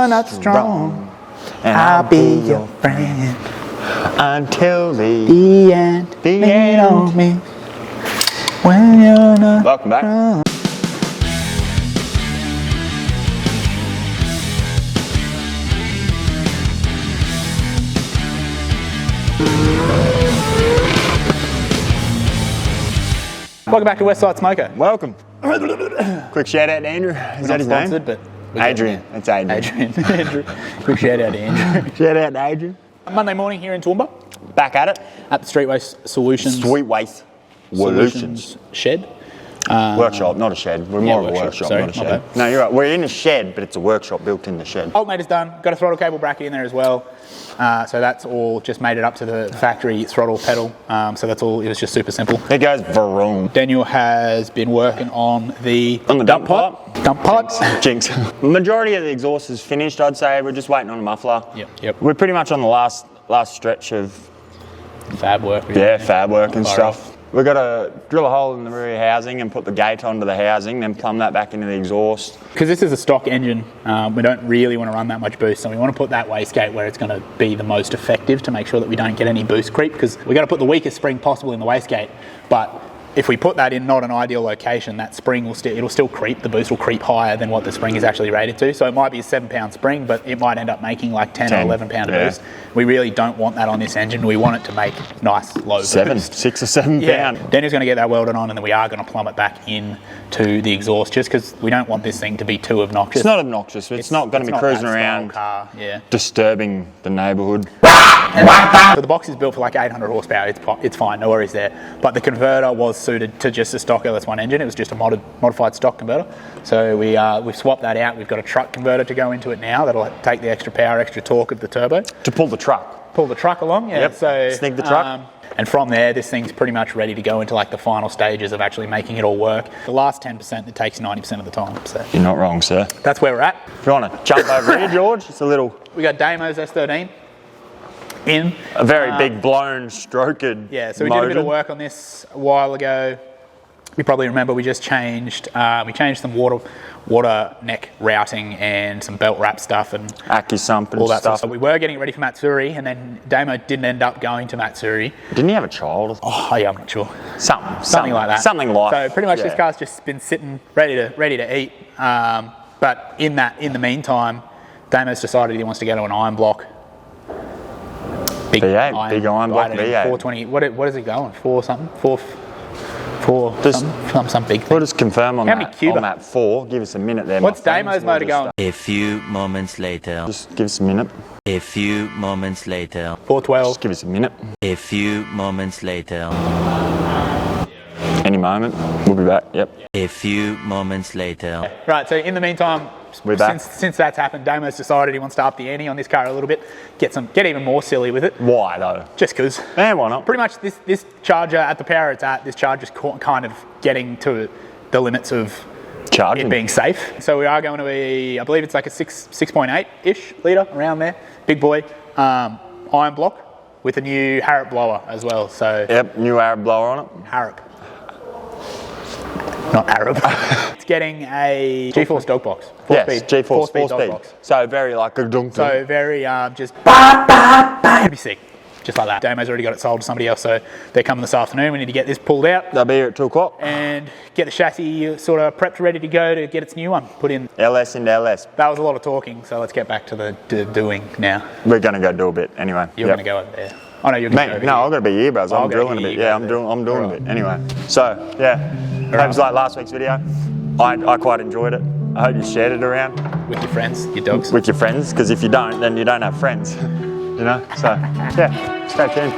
you're not strong, and I'll be your friend until the end. Lean on me when you're not Welcome back. strong. Welcome back to Westside Smoker. Welcome. Quick shout out to Andrew. Is that his name? But Adrian. It's Adrian. Andrew. Quick shout out to Andrew. Shout out to Adrian. Monday morning here in Toowoomba Back at it. at the Street Waste Solutions Sweet Waste Solutions. shed. Workshop, not a shed. We're more of a workshop, Sorry, not a my shed. bad. No, you're right. We're in a shed, but it's a workshop built in the shed. Alternator's done. Got a throttle cable bracket in there as well. So that's all just made it up to the factory throttle pedal. So that's all. It was just super simple. It goes vroom. Daniel has been working on the dump pipe. Dump pipes. Jinx. Majority of the exhaust is finished, I'd say. We're just waiting on a muffler. Yep. We're pretty much on the last stretch of Fab work. fab work and Fire stuff. We've got to drill a hole in the rear housing and put the gate onto the housing, then plumb that back into the exhaust. Because this is a stock engine, we don't really want to run that much boost, so we want to put that wastegate where it's going to be the most effective to make sure that we don't get any boost creep, because we've got to put the weakest spring possible in the wastegate, but if we put that in not an ideal location, that spring will it'll still creep, the boost will creep higher than what the spring is actually rated to. So it might be a 7-pound spring, but it might end up making like 10 or 11 pound boost. We really don't want that on this engine. We want it to make nice low boost. 6 or 7 pound. Daniel's going to get that welded on, and then we are going to plumb it back in to the exhaust, just because we don't want this thing to be too obnoxious. It's not obnoxious. It's not going to be cruising around car, disturbing the neighbourhood. So the box is built for like 800 horsepower. It's fine, no worries there. But the converter was suited to just a stock LS1 engine. It was just a modified stock converter. So we've swapped that out. We've got a truck converter to go into it now. That'll take the extra power, extra torque of the turbo. To pull the truck. Pull the truck along, yeah. Yep. So snig the truck. And from there, this thing's pretty much ready to go into like the final stages of actually making it all work. The last 10%, it takes 90% of the time. So You're not wrong, sir. that's where we're at. If you want to jump over here, George, it's a little... We got Damo's S13 in. A very big blown, stroked Yeah, so we did a bit of work on this a while ago. You probably remember we just changed some water neck routing and some belt wrap stuff and Accusump and all that stuff. So we were getting ready for Matsuri, and then Damo didn't end up going to Matsuri. Didn't he have a child? Oh yeah, I'm not sure. Something like that. Something like. So pretty much this car's just been sitting ready to eat. But in the meantime, Damo's decided he wants to go to an iron block. Big V8, big iron block V8. 420. What is it going? 4 something? 4 some big thing. We'll just confirm on How many cubic? that 4. Give us a minute there. What's my friends. Damo's motor going? A few moments later. Just give us a minute. A few moments later. 412. Just give us a minute. A few moments later. Any moment. We'll be back. Yep. A few moments later. Right, so in the meantime, We're back. since that's happened, Damo's decided he wants to up the ante on this car a little bit, get even more silly with it. Why though? Just because. Man, why not? Pretty much this charger, at the power it's at, this charger's kind of getting to the limits of Charging. it being safe. So we are going to I believe it's like a 6.8-ish litre, around there. Big boy. Iron block with a new Harrop blower as well. So Yep, new Arab blower on it. Harrop. Not Arab. It's getting a G-Force dog box. G-Force, 4 dog speed. box. So very like a dunk. So very just it'd be sick. Just like that. Damo's already got it sold to somebody else, so they're coming this afternoon. We need to get this pulled out. They'll be here at 2 o'clock. And get the chassis sort of prepped, ready to go to get its new one put in. LS into LS. That was a lot of talking, so let's get back to the doing now. We're going to go do a bit anyway. You're going to go over there. Oh no, you're going to go over No, here. I've got to be here, bros. I'm I'll go drilling a here, bit. you Yeah, go I'm doing there. a bit. Anyway, so yeah, hope you like last week's video. I quite enjoyed it. I hope you shared it around With your friends, your dogs. with your friends, because if you don't, then you don't have friends. You know. So yeah, stay tuned.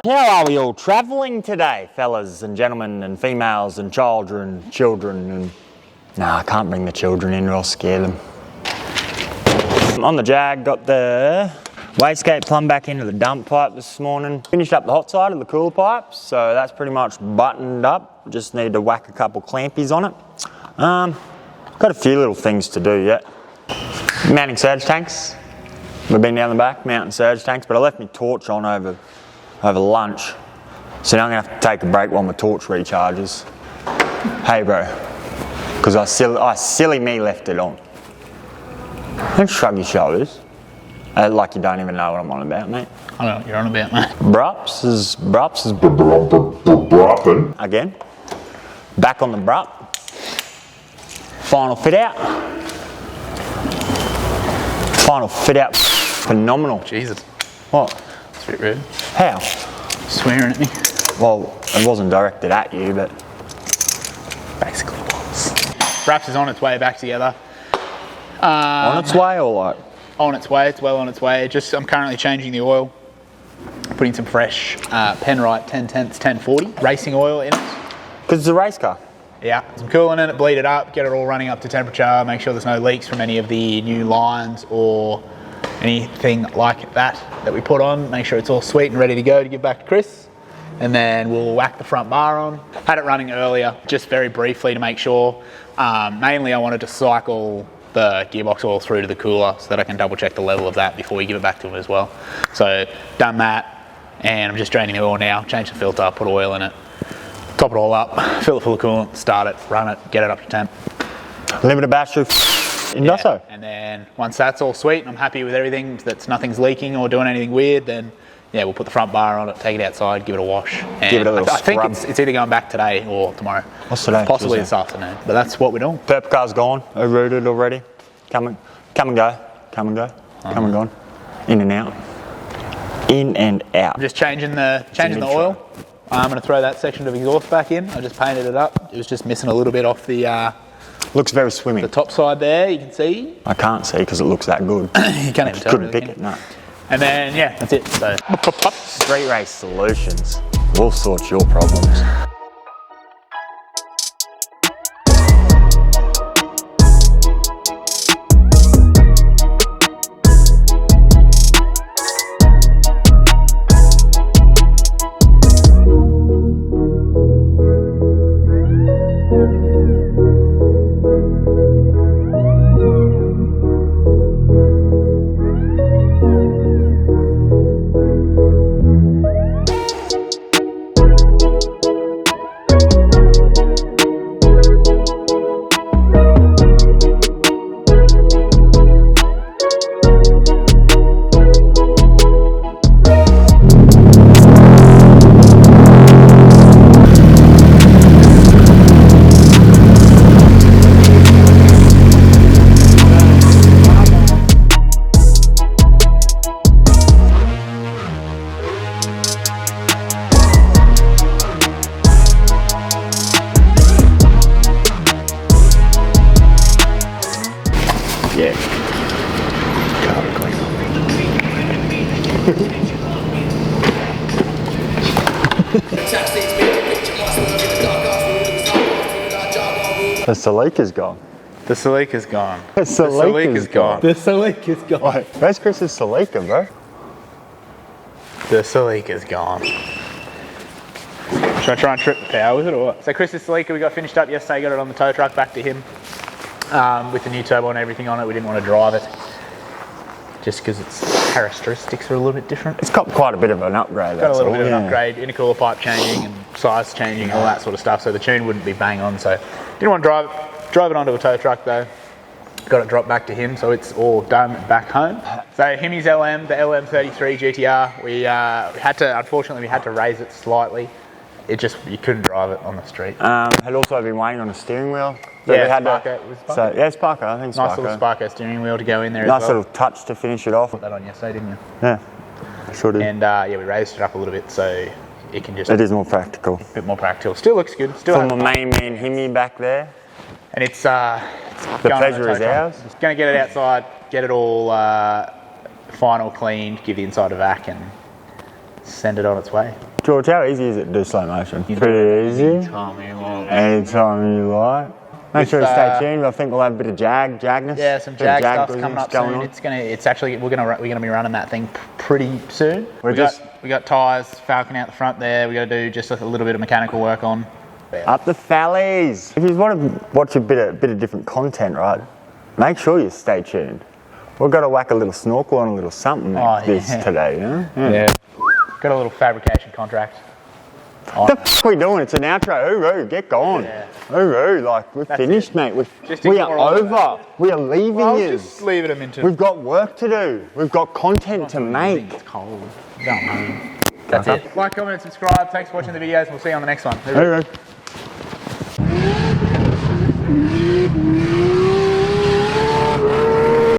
How are we all travelling today, fellas and gentlemen and females and children and... Nah, I can't bring the children in or I'll scare them. On the Jag, got the wastegate plumbed back into the dump pipe this morning. Finished up the hot side of the cooler pipes, so that's pretty much buttoned up. Just need to whack a couple clampies on it. Got a few little things to do yet. Mounting surge tanks. We've been down the back, mounting surge tanks, but I left my torch on over lunch. So now I'm gonna have to take a break while my torch recharges. Hey bro, because I silly me left it on. Don't shrug your shoulders. Like you don't even know what I'm on about, mate. I don't know what you're on about, mate. BRAAPS is again. Back on the BRAAP. Final fit out. Final fit out. Phenomenal. Jesus. What? It's a bit rude. How? Swearing at me. Well, it wasn't directed at you, but Basically it was. BRAAPS is on its way back together. on its way or like? On its way, it's well on its way. I'm currently changing the oil, putting some fresh Penrite 10/10 1040 racing oil in it. Because it's a race car. Yeah, some coolant in it, bleed it up, get it all running up to temperature, make sure there's no leaks from any of the new lines or anything like that we put on. Make sure it's all sweet and ready to go to give back to Chris. And then we'll whack the front bar on. Had it running earlier, just very briefly to make sure. Mainly I wanted to cycle the gearbox oil through to the cooler so that I can double check the level of that before we give it back to him as well. So done that, and I'm just draining the oil now, change the filter, put oil in it, top it all up, fill it full of coolant, start it, run it, get it up to temp. Limited battery Indosso. And then once that's all sweet and I'm happy with everything, nothing's leaking or doing anything weird, then yeah, we'll put the front bar on it, take it outside, give it a wash. And give it a little I think scrub. it's either going back today or tomorrow. What's today? Possibly this afternoon, but that's what we're doing. Purple car's gone, routed already. Come and go, come and gone. In and out. In and out. I'm just changing the oil. I'm going to throw that section of exhaust back in. I just painted it up. It was just missing a little bit off the looks very swimmy. The top side there, you can see. I can't see because it looks that good. You can't even tell. Couldn't pick it, no. And then yeah, that's it. So Street Race Solutions. We'll sort your problems. The Celica's gone. the Celica's gone. The Celica's gone. The Celica's gone. Wait, where's Chris's Celica, bro? The Celica's gone. Should I try and trip the power with it or what? So Chris's Celica, we got finished up yesterday, got it on the tow truck back to him with the new turbo and everything on it. We didn't want to drive it just because its characteristics are a little bit different. It's got quite a bit of an upgrade. Got a little bit of an upgrade, intercooler pipe changing and size changing, all that sort of stuff. So the tune wouldn't be bang on. So didn't want to drive it onto a tow truck though. Got it dropped back to him, so it's all done back home. So Himi's LM, the LM33 GTR, unfortunately we had to raise it slightly. You couldn't drive it on the street. Had also been waiting on a steering wheel. Yeah, Sparker. Sparker, I think Sparker. Nice little Sparker steering wheel to go in there nice as well. Little touch to finish it off. Put that on yesterday, didn't you? Yeah, sure did. And we raised it up a little bit so it can just... It is more practical. A bit more practical. Still looks good. Still from the main man Himi back there. And it's the pleasure is ours. Just going to get it outside, get it all final cleaned, give the inside a vac and send it on its way. George, how easy is it to do slow motion? Pretty easy. Anytime you like. Make sure you stay tuned. I think we'll have a bit of jagness. Yeah, some jag stuff's coming up soon. It's actually we're gonna be running that thing pretty soon. We got tyres, Falcon out the front there. We got to do just a little bit of mechanical work on. Up the valleys. If you want to watch a bit of different content, right? Make sure you stay tuned. We've got to whack a little snorkel on a little something today, yeah? Got a little fabrication contract. What the f*** are we doing? It's an outro. Hooroo, get going. Yeah. Hooroo, like we're finished, mate. We are over. We are leaving you. Just leaving them into. We've got work to do. We've got content to make. It's cold. Don't know. That's it. Like, comment, and subscribe. Thanks for watching the videos. We'll see you on the next one. Hooroo.